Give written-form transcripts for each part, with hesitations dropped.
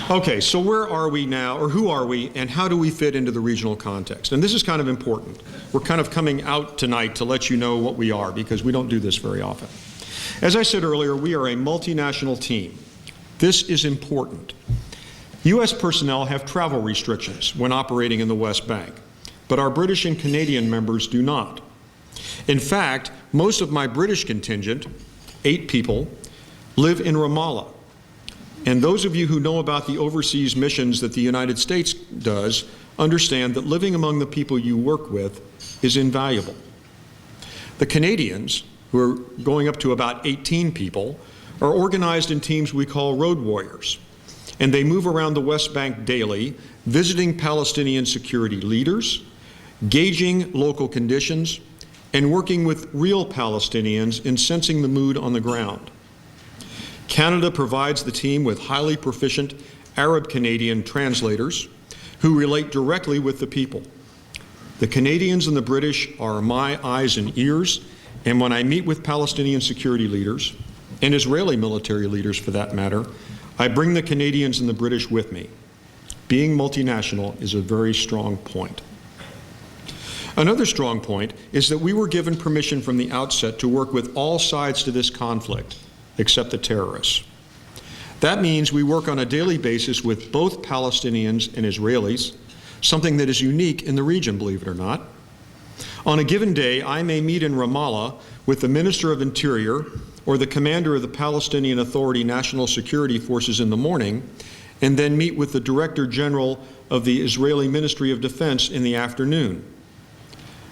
Okay, so where are we now, or who are we, and how do we fit into the regional context? And this is kind of important. We're kind of coming out tonight to let you know what we are, because we don't do this very often. As I said earlier, we are a multinational team. This is important. U.S. personnel have travel restrictions when operating in the West Bank, but our British and Canadian members do not. In fact, most of my British contingent, 8 people, live in Ramallah. And those of you who know about the overseas missions that the United States does understand that living among the people you work with is invaluable. The Canadians, who are going up to about 18 people, are organized in teams we call road warriors. And they move around the West Bank daily, visiting Palestinian security leaders, gauging local conditions, and working with real Palestinians in sensing the mood on the ground. Canada provides the team with highly proficient Arab-Canadian translators who relate directly with the people. The Canadians and the British are my eyes and ears, and when I meet with Palestinian security leaders, and Israeli military leaders for that matter, I bring the Canadians and the British with me. Being multinational is a very strong point. Another strong point is that we were given permission from the outset to work with all sides to this conflict, except the terrorists. That means we work on a daily basis with both Palestinians and Israelis, something that is unique in the region, believe it or not. On a given day, I may meet in Ramallah with the Minister of Interior or the commander of the Palestinian Authority National Security Forces in the morning, and then meet with the Director General of the Israeli Ministry of Defense in the afternoon.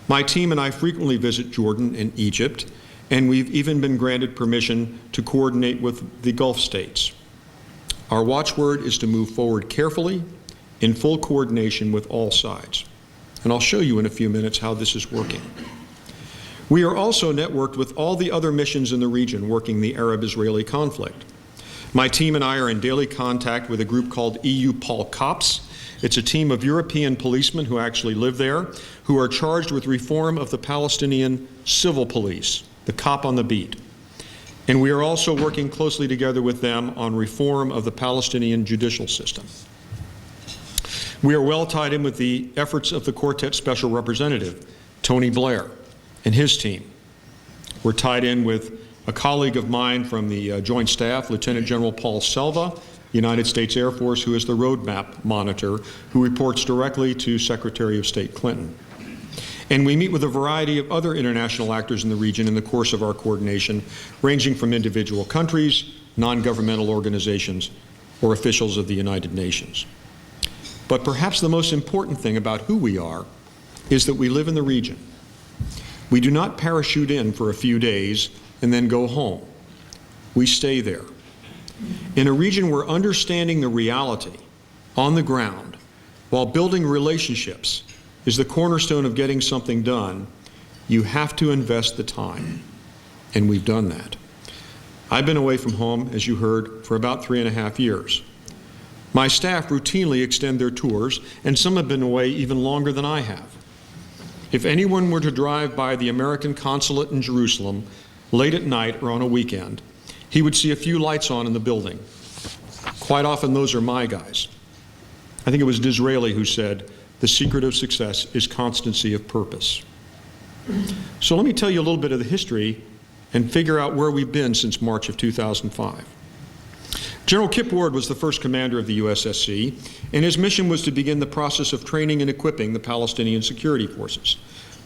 My team and I frequently visit Jordan and Egypt, and we've even been granted permission to coordinate with the Gulf states. Our watchword is to move forward carefully, in full coordination with all sides. And I'll show you in a few minutes how this is working. We are also networked with all the other missions in the region working the Arab-Israeli conflict. My team and I are in daily contact with a group called EU Paul Cops. It's a team of European policemen who actually live there, who are charged with reform of the Palestinian civil police, the cop on the beat. And we are also working closely together with them on reform of the Palestinian judicial system. We are well tied in with the efforts of the Quartet Special Representative, Tony Blair, and his team. We're tied in with a colleague of mine from the Joint Staff, Lieutenant General Paul Selva, United States Air Force, who is the roadmap monitor, who reports directly to Secretary of State Clinton. And we meet with a variety of other international actors in the region in the course of our coordination, ranging from individual countries, non-governmental organizations, or officials of the United Nations. But perhaps the most important thing about who we are is that we live in the region. We do not parachute in for a few days and then go home. We stay there. In a region where understanding the reality on the ground while building relationships is the cornerstone of getting something done, you have to invest the time. And we've done that. I've been away from home, as you heard, for about 3.5 years. My staff routinely extend their tours, and some have been away even longer than I have. If anyone were to drive by the American consulate in Jerusalem late at night or on a weekend, he would see a few lights on in the building. Quite often those are my guys. I think it was Disraeli who said, "The secret of success is constancy of purpose." So let me tell you a little bit of the history and figure out where we've been since March of 2005. General Kip Ward was the first commander of the USSC, and his mission was to begin the process of training and equipping the Palestinian security forces.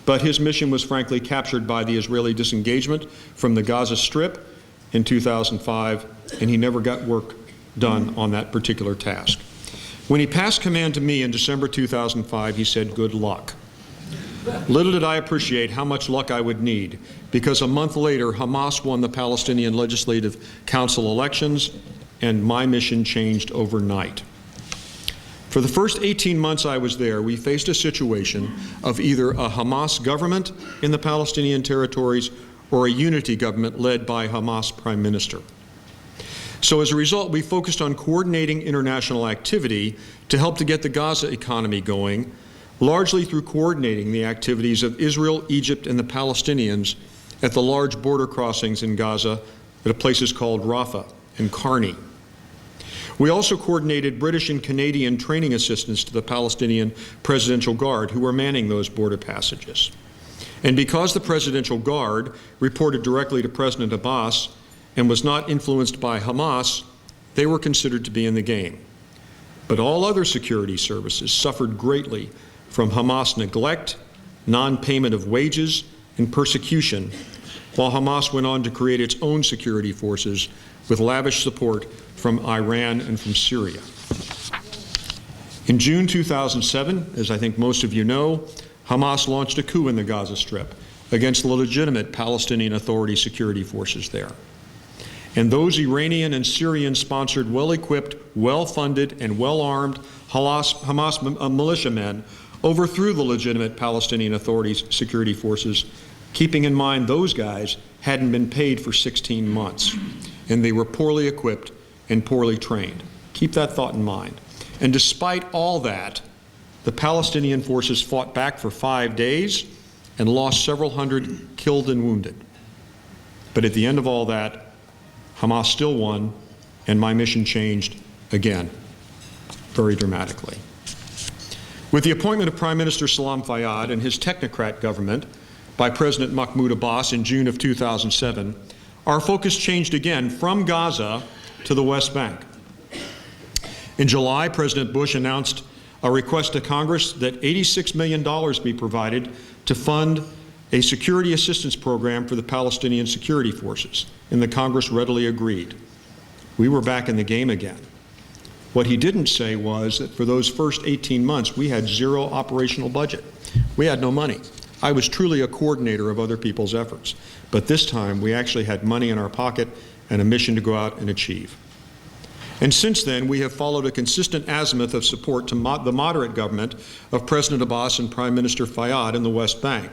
But his mission was frankly captured by the Israeli disengagement from the Gaza Strip in 2005, and he never got work done on that particular task. When he passed command to me in December 2005, he said, "Good luck." Little did I appreciate how much luck I would need, because a month later, Hamas won the Palestinian Legislative Council elections, and my mission changed overnight. For the first 18 months I was there, we faced a situation of either a Hamas government in the Palestinian territories or a unity government led by Hamas Prime Minister. So as a result, we focused on coordinating international activity to help to get the Gaza economy going, largely through coordinating the activities of Israel, Egypt, and the Palestinians at the large border crossings in Gaza at places called Rafah and Karni. We also coordinated British and Canadian training assistance to the Palestinian Presidential Guard who were manning those border passages. And because the Presidential Guard reported directly to President Abbas and was not influenced by Hamas, they were considered to be in the game. But all other security services suffered greatly from Hamas neglect, non-payment of wages, and persecution, while Hamas went on to create its own security forces with lavish support from Iran and from Syria. In June 2007, as I think most of you know, Hamas launched a coup in the Gaza Strip against the legitimate Palestinian Authority security forces there. And those Iranian and Syrian-sponsored, well-equipped, well-funded, and well-armed Hamas militiamen overthrew the legitimate Palestinian Authority's security forces, keeping in mind those guys hadn't been paid for 16 months, and they were poorly equipped and poorly trained. Keep that thought in mind. And despite all that, the Palestinian forces fought back for 5 days and lost several hundred killed and wounded. But at the end of all that, Hamas still won, and my mission changed again, very dramatically. With the appointment of Prime Minister Salam Fayyad and his technocrat government by President Mahmoud Abbas in June of 2007, our focus changed again from Gaza to the West Bank. In July, President Bush announced a request to Congress that $86 million be provided to fund a security assistance program for the Palestinian security forces, and the Congress readily agreed. We were back in the game again. What he didn't say was that for those first 18 months, we had zero operational budget. We had no money. I was truly a coordinator of other people's efforts. But this time, we actually had money in our pocket and a mission to go out and achieve. And since then, we have followed a consistent azimuth of support to the moderate government of President Abbas and Prime Minister Fayyad in the West Bank.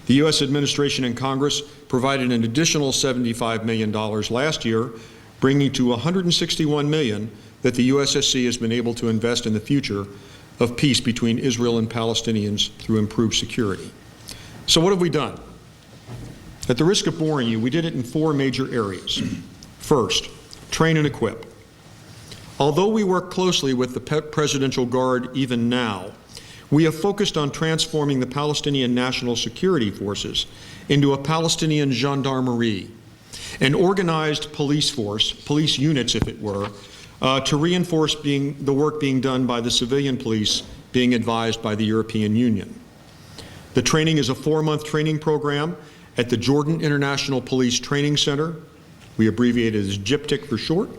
The U.S. administration and Congress provided an additional $75 million last year, bringing to $161 million that the USSC has been able to invest in the future of peace between Israel and Palestinians through improved security. So what have we done? At the risk of boring you, we did it in 4 major areas. First, train and equip. Although we work closely with the Presidential Guard even now, we have focused on transforming the Palestinian National Security Forces into a Palestinian gendarmerie, an organized police force, police units if it were, to reinforce the work being done by the civilian police being advised by the European Union. The training is a 4-month training program at the Jordan International Police Training Center, we abbreviate it as JIPTIC for short,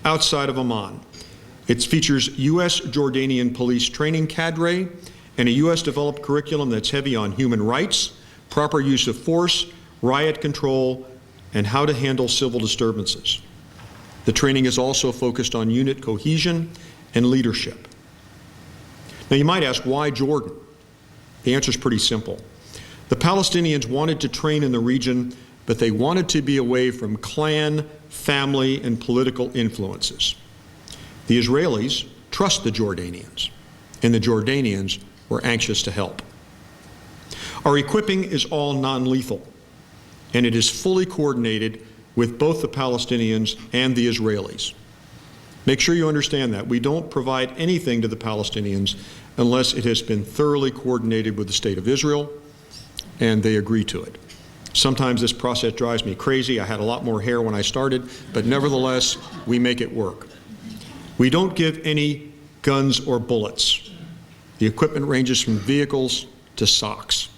outside of Amman. It features U.S. Jordanian police training cadre and a U.S.-developed curriculum that's heavy on human rights, proper use of force, riot control, and how to handle civil disturbances. The training is also focused on unit cohesion and leadership. Now you might ask, why Jordan? The answer is pretty simple. The Palestinians wanted to train in the region, but they wanted to be away from clan, family, and political influences. The Israelis trust the Jordanians, and the Jordanians were anxious to help. Our equipping is all non-lethal, and it is fully coordinated with both the Palestinians and the Israelis. Make sure you understand that. We don't provide anything to the Palestinians unless it has been thoroughly coordinated with the State of Israel, and they agree to it. Sometimes this process drives me crazy. I had a lot more hair when I started, but nevertheless, we make it work. We don't give any guns or bullets. The equipment ranges from vehicles to socks.